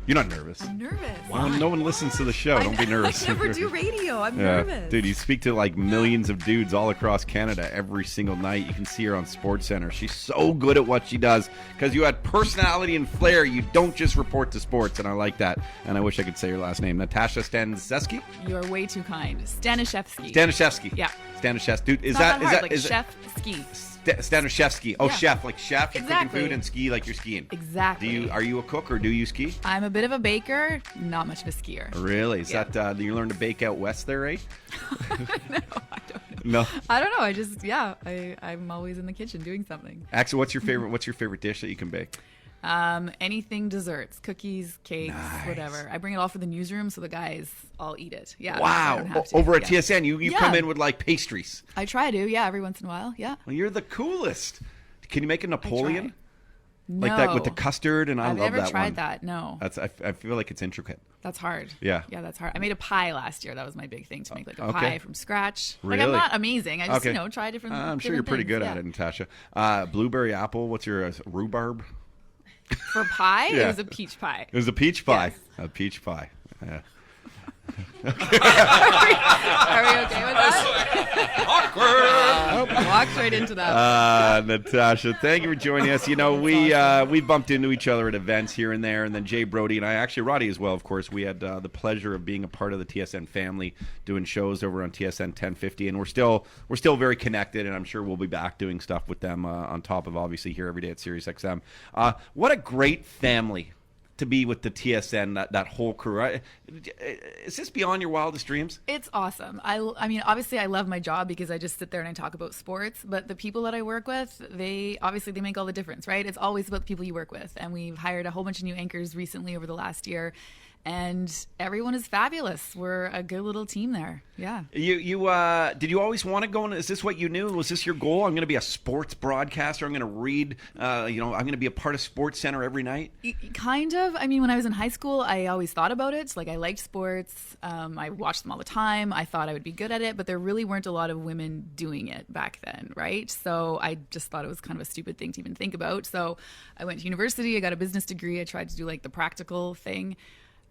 You're not nervous. I'm nervous. Well, no one listens to the show. Don't be nervous. I never do radio. I'm nervous. Dude, you speak to like millions of dudes all across Canada every single night. You can see her on SportsCenter. She's so good at what she does because you had personality and flair. You don't just report to sports, and I like that. And I wish I could say your last name. Natasha Staniszewski? You're way too kind. Staniszewski. Staniszewski. Yeah. Staniszewski. Dude, is Not that hard, is like that chef ski? Staniszewski. Oh, Yeah. chef, like chef. You're Exactly. cooking food and ski like you're skiing. Exactly. Are you a cook or do you ski? I'm a bit of a baker, not much of a skier. Really? Is Yeah. that you learned to bake out west there, eh? No, I don't know. No. I don't know. I just I'm always in the kitchen doing something. Actually, what's your favorite dish that you can bake? Anything desserts, cookies, cakes, Nice. whatever. I bring it all for the newsroom so the guys all eat it. Yeah. Wow. I don't have to. Over at Yeah. TSN, you Yeah. come in with like pastries. I try to, yeah, every once in a while. Yeah. Well, you're the coolest. Can you make a Napoleon? No. Like that with the custard, and I I've love never that tried one. that. No. I feel like it's intricate. That's hard. Yeah. Yeah, that's hard. I made a pie last year. That was my big thing, to make like a Okay. pie from scratch. Like Really? I'm not amazing. I just, Okay. try different I'm sure you're different pretty things. good Yeah. at it, Natasha. Blueberry apple. What's your rhubarb? For pie, Yeah. it was a peach pie. It was a peach pie. Yes. A peach pie. Yeah. Are we okay with that? Awkward. Walked right into that. Natasha, thank you for joining us. We bumped into each other at events here and there, and then Jay Brody and I, actually Roddy as well, of course, we had the pleasure of being a part of the TSN family, doing shows over on TSN 1050, and we're still very connected, and I'm sure we'll be back doing stuff with them on top of obviously here every day at SiriusXM. What a great family to be with the TSN, that whole crew. Is this beyond your wildest dreams? It's awesome. I mean, obviously, I love my job because I just sit there and I talk about sports. But the people that I work with, they make all the difference, right? It's always about the people you work with. And we've hired a whole bunch of new anchors recently over the last year. And everyone is fabulous. We're a good little team there. Yeah. You did you always want to go? Is this what you knew? Was this your goal? I'm going to be a sports broadcaster. I'm going to read. I'm going to be a part of Sports Center every night. Kind of. I mean, when I was in high school, I always thought about it. Like, I liked sports. I watched them all the time. I thought I would be good at it, but there really weren't a lot of women doing it back then, right? So I just thought it was kind of a stupid thing to even think about. So I went to university. I got a business degree. I tried to do like the practical thing.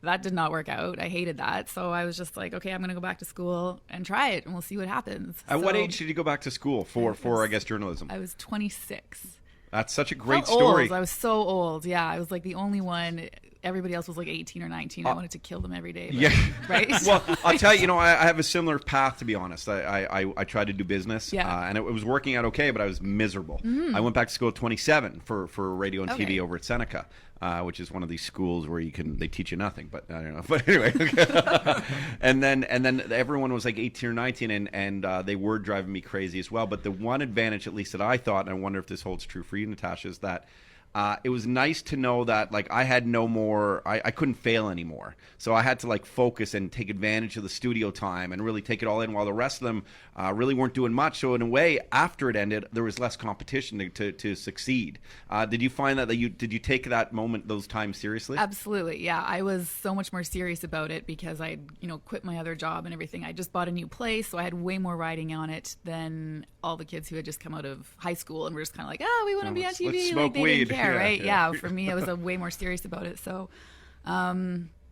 That did not work out. I hated that. So I was just like, okay, I'm going to go back to school and try it, and we'll see what happens. At what age did you go back to school for I guess, journalism? I was 26. That's such a great Felt story. old. I was so old. Yeah, I was like the only one. Everybody else was like 18 or 19. I wanted to kill them every day. But, Yeah. Right? Well, I'll tell you, I have a similar path, to be honest. I tried to do business, Yeah. and it was working out okay, but I was miserable. I went back to school at 27 for radio and Okay. TV over at Seneca, which is one of these schools where they teach you nothing, but I don't know. But anyway, and then everyone was like 18 or 19, and they were driving me crazy as well. But the one advantage, at least that I thought, and I wonder if this holds true for you, Natasha, is that it was nice to know that like I had no more, I couldn't fail anymore. So I had to like focus and take advantage of the studio time and really take it all in, while the rest of them really weren't doing much. So in a way, after it ended, there was less competition to succeed. Did you find that did you take that moment, those times seriously? Absolutely. Yeah. I was so much more serious about it because I'd, quit my other job and everything. I just bought a new place, so I had way more riding on it than all the kids who had just come out of high school and were just kind of like, oh, we want to be on let's TV. smoke like, they weed. didn't care, Yeah, right? yeah. Yeah. For me, I was way more serious about it. So,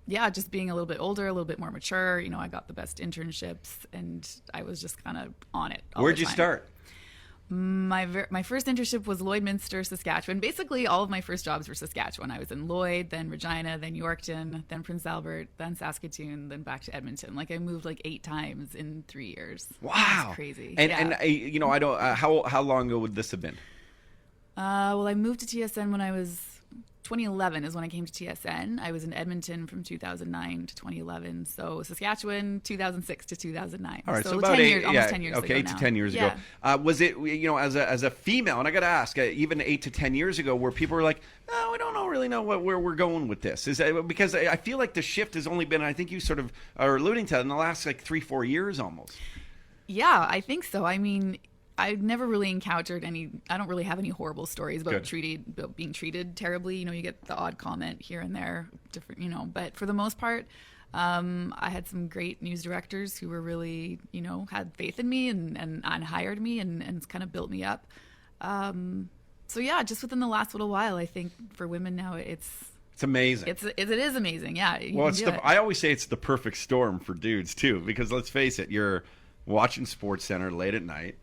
yeah, just being a little bit older, a little bit more mature. I got the best internships, and I was just kind of on it all Where'd the you time. start? My first internship was Lloydminster, Saskatchewan. Basically, all of my first jobs were Saskatchewan. I was in Lloyd, then Regina, then Yorkton, then Prince Albert, then Saskatoon, then back to Edmonton. Like, I moved like 8 times in 3 years. Wow, It's crazy. And yeah. and I don't. How long ago would this have been? Well, I moved to TSN when I was 2011 is when I came to TSN. I was in Edmonton from 2009 to 2011. So Saskatchewan, 2006 to 2009. All right, so about about 10 years, almost 10 years okay, ago 8 to now. 10 years Yeah. ago. Was it, as a female, and I got to ask, even 8 to 10 years ago, where people were like, no, we don't really know where we're going with this? Is that, because I feel like the shift has only been, I think you sort of are alluding to it, in the last like 3-4 years almost. Yeah, I think so. I mean, I've never really encountered I don't really have any horrible stories about being treated terribly. You get the odd comment here and there, different, but for the most part, I had some great news directors who were really, had faith in me and hired me and kind of built me up. So yeah, just within the last little while, I think for women now, it's It's amazing. It is amazing. Yeah. I always say it's the perfect storm for dudes too, because let's face it, you're watching SportsCenter late at night,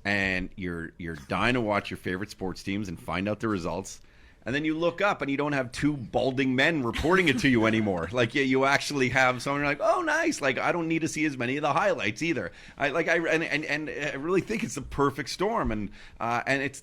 and you're dying to watch your favorite sports teams and find out the results. And then you look up and you don't have two balding men reporting it to you anymore. Like you actually have someone like, oh, nice. Like I don't need to see as many of the highlights either. I really think it's the perfect storm. And it's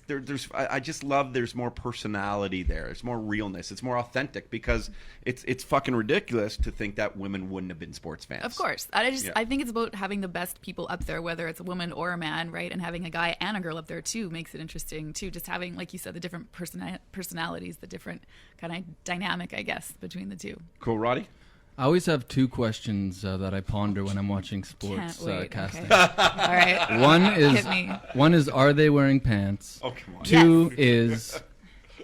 I just love there's more personality there. It's more realness. It's more authentic, because it's fucking ridiculous to think that women wouldn't have been sports fans. Of course. I think it's about having the best people up there, whether it's a woman or a man, right? And having a guy and a girl up there too makes it interesting too. Just having, like you said, the different personalities, the different kind of dynamic, I guess, between the two. Cool, Roddy? I always have two questions that I ponder when I'm watching sports casting. Okay. All right. One is, are they wearing pants? Oh, come on. Two is,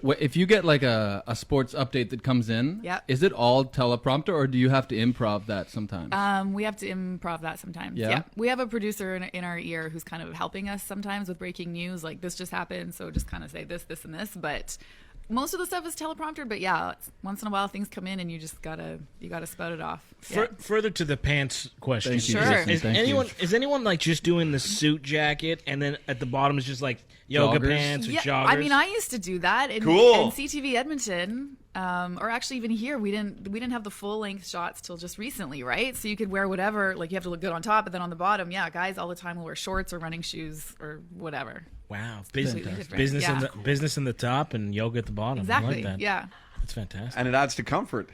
if you get like a sports update that comes in, is it all teleprompter, or do you have to improv that sometimes? We have to improv that sometimes. Yeah. We have a producer in our ear who's kind of helping us sometimes with breaking news, like this just happened, so just kind of say this, and this. But most of the stuff is teleprompter, but once in a while things come in and you just gotta spout it off. Further to the pants question. Thank you. Sure. Is anyone like just doing the suit jacket and then at the bottom is just like yoga Joggers? pants or joggers? I mean, I used to do that in CTV Edmonton, or actually even here. We didn't have the full length shots till just recently, right? So you could wear whatever, like you have to look good on top, but then on the bottom, guys all the time will wear shorts or running shoes or whatever. Wow, Fantastic. business in the top and yoga at the bottom. Exactly. I like that. Yeah. That's fantastic. And it adds to comfort.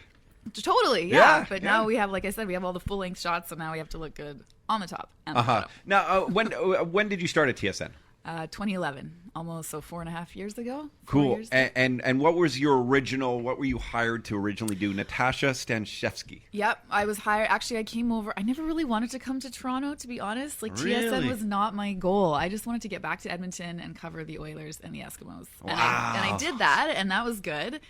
Totally. Yeah. But now we have, like I said, we have all the full length shots, so now we have to look good on the top and the bottom. Now, when did you start at TSN? 2011, almost, so 4.5 years ago. Cool. And what was your original? What were you hired to originally do? Natasha Staniszewski. Yep, I was hired. Actually, I came over. I never really wanted to come to Toronto, to be honest. Like Really? TSN was not my goal. I just wanted to get back to Edmonton and cover the Oilers and the Eskimos. And I did that, and that was good.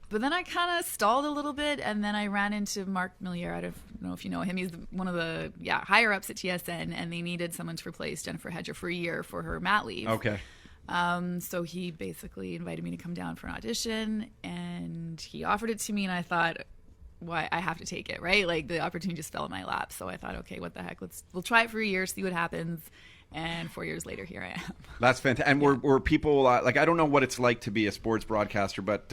But then I kind of stalled a little bit, and then I ran into Mark Milliere. I don't know if you know him. He's one of the higher ups at TSN, and they needed someone to replace Jennifer Hedger for a year for her mat leave. Okay. So he basically invited me to come down for an audition, and he offered it to me, and I thought, why, I have to take it, right? Like the opportunity just fell in my lap. So I thought, okay, what the heck? We'll try it for a year, see what happens. And 4 years later, here I am. That's fantastic. And were people like, I don't know what it's like to be a sports broadcaster, but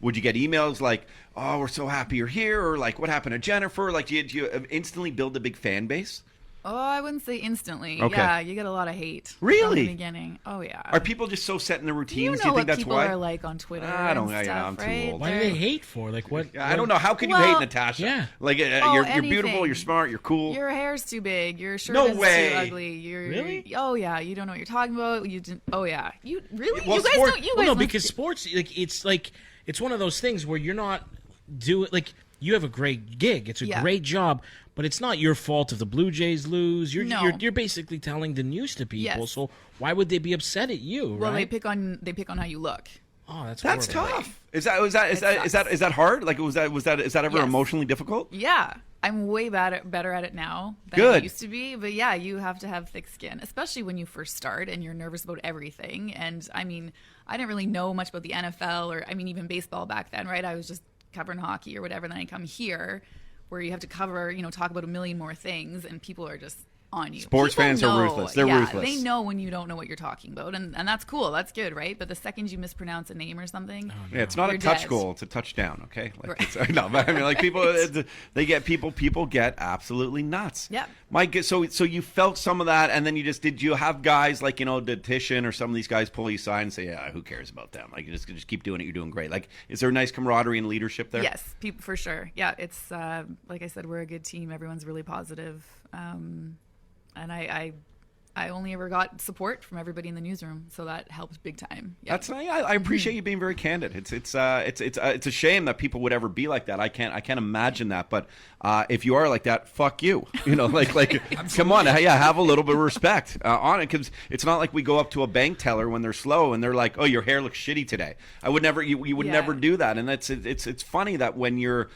would you get emails like, "Oh, we're so happy you're here," or like, "What happened to Jennifer?" Like, do you instantly build a big fan base? Oh, I wouldn't say instantly. Okay. Yeah, you get a lot of hate. Really? From the beginning. Oh, yeah. Are people just so set in their routines? You know do you think what that's people why? are like on Twitter I don't know. and stuff, I'm too right? old. Why do they hate for? Like what? I don't know. How can you Well, hate Natasha? Yeah. Like you're beautiful, anything. you're smart, you're cool. Your hair's too big. Your shirt No is way. too ugly. You're, Really? Oh, yeah. You don't know what you're talking about. You didn't. Oh, yeah. You really? Well, you guys sport- don't. You Well, guys no, must- because sports, it's one of those things where you're not doing like you have a great gig. It's a great job, but it's not your fault if the Blue Jays lose. You're basically telling the news to people. Yes. So why would they be upset at you? Well, right? they pick on how you look. Oh, that's That's horrible. tough. Is that hard? Like is that ever Yes. emotionally difficult? Yeah, I'm way better at it now than Good. I used to be. But yeah, you have to have thick skin, especially when you first start and you're nervous about everything. And I mean, I didn't really know much about the NFL or even baseball back then, right? I was just covering hockey or whatever. Then I come here where you have to cover, talk about a million more things, and people are just on you. Sports People fans know, are ruthless. They're ruthless. They know when you don't know what you're talking about, and that's cool. That's good, right? But the second you mispronounce a name or something, Yeah, it's not you're a touch dead. goal; it's a touchdown. Okay, like Right. it's, no, but I mean, like people, they get people get absolutely nuts. Yep. Mike, so you felt some of that, and then did you have guys like did Tishin or some of these guys pull you aside and say, "Yeah, who cares about them? Like, just keep doing it. You're doing great." Like, is there a nice camaraderie and leadership there? Yes, people for sure. Yeah, it's like I said, we're a good team. Everyone's really positive. And I only ever got support from everybody in the newsroom, so that helped big time. Yeah. That's I appreciate you being very candid. It's a shame that people would ever be like that. I can't imagine that. But if you are like that, fuck you. Like come on, yeah, have a little bit of respect on it, because it's not like we go up to a bank teller when they're slow and they're like, "Oh, your hair looks shitty today." I would never. You would never do that. And it's funny that when you're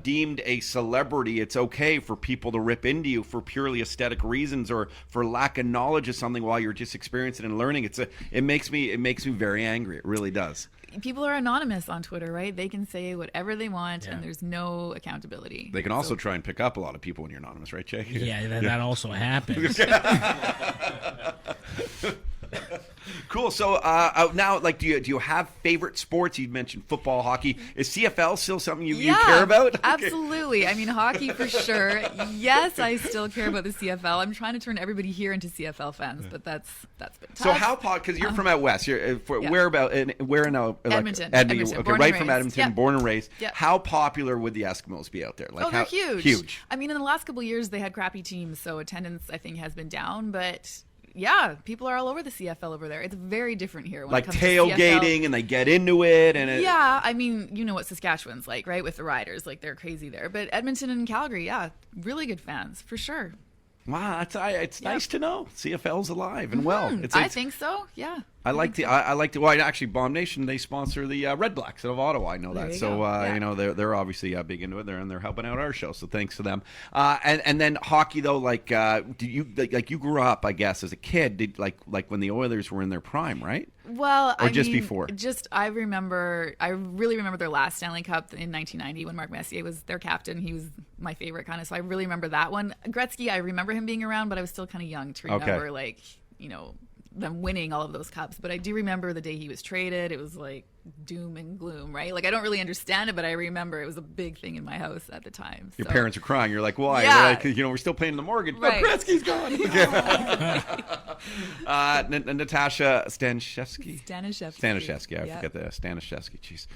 deemed a celebrity, it's okay for people to rip into you for purely aesthetic reasons or for lack of knowledge knowledge of something while you're just experiencing and learning. It makes me very angry. It really does. People are anonymous on Twitter, right? They can say whatever they want, and there's no accountability. They can also try and pick up a lot of people when you're anonymous, right, Jay? Yeah, that also happens. Cool. So now, like, do you have favorite sports? You mentioned football, hockey. Is CFL still something you care about? Okay. Absolutely. I mean, hockey for sure. Yes, I still care about the CFL. I'm trying to turn everybody here into CFL fans, but that's been tough. So how because you're from out west, you're where in Edmonton. Okay, right from Edmonton, born and raised. Yep. How popular would the Eskimos be out there? Like, they're huge. Huge. I mean, in the last couple of years, they had crappy teams, so attendance I think has been down, but. Yeah, people are all over the CFL over there. It's very different here. When like it comes tailgating, to CFL. And they get into it, and yeah, I mean, you know what Saskatchewan's like, right? With the Riders, like they're crazy there. But Edmonton and Calgary, yeah, really good fans for sure. Wow, it's nice to know CFL's alive and well. I think so. Yeah. I like the. Well, actually, Bomb Nation, they sponsor the Red Blacks of Ottawa. I know that. So you know they're obviously big into it. They're helping out our show. So thanks to them. And then hockey though, like do you like you grew up, I guess, as a kid, did like when the Oilers were in their prime, right? Well, or just before. I really remember their last Stanley Cup in 1990 when Mark Messier was their captain. He was my favorite kind of. So I really remember that one. Gretzky, I remember him being around, but I was still kind of young to remember like them winning all of those cups. But I do remember the day he was traded. It was like doom and gloom, right? Like I don't really understand it, but I remember it was a big thing in my house at the time. Your parents are crying. You're like, why? Yeah. Like, we're still paying the mortgage. Right. Oh, Gretzky's gone. Natasha Staniszewski. Staniszewski. I forget the Staniszewski. Jeez.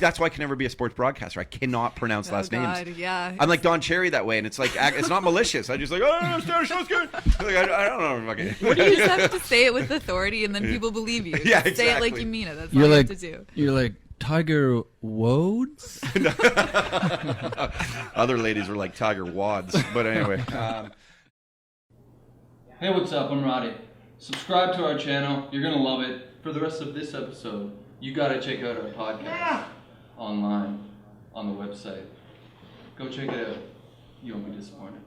That's why I can never be a sports broadcaster. I cannot pronounce last names. Yeah. I'm like Don Cherry that way, and it's like it's not malicious. I just like, Staniszewski. Like, I don't know. Okay. You just have to say it with authority, and then people believe you. Yeah, exactly. Say it like you mean it. That's all you have to do. You're like Tiger Woods. Other ladies were like Tiger Wads, but anyway. Hey, what's up? I'm Roddy. Subscribe to our channel. You're gonna love it. For the rest of this episode, you gotta check out our podcast online on the website. Go check it out. You won't be disappointed.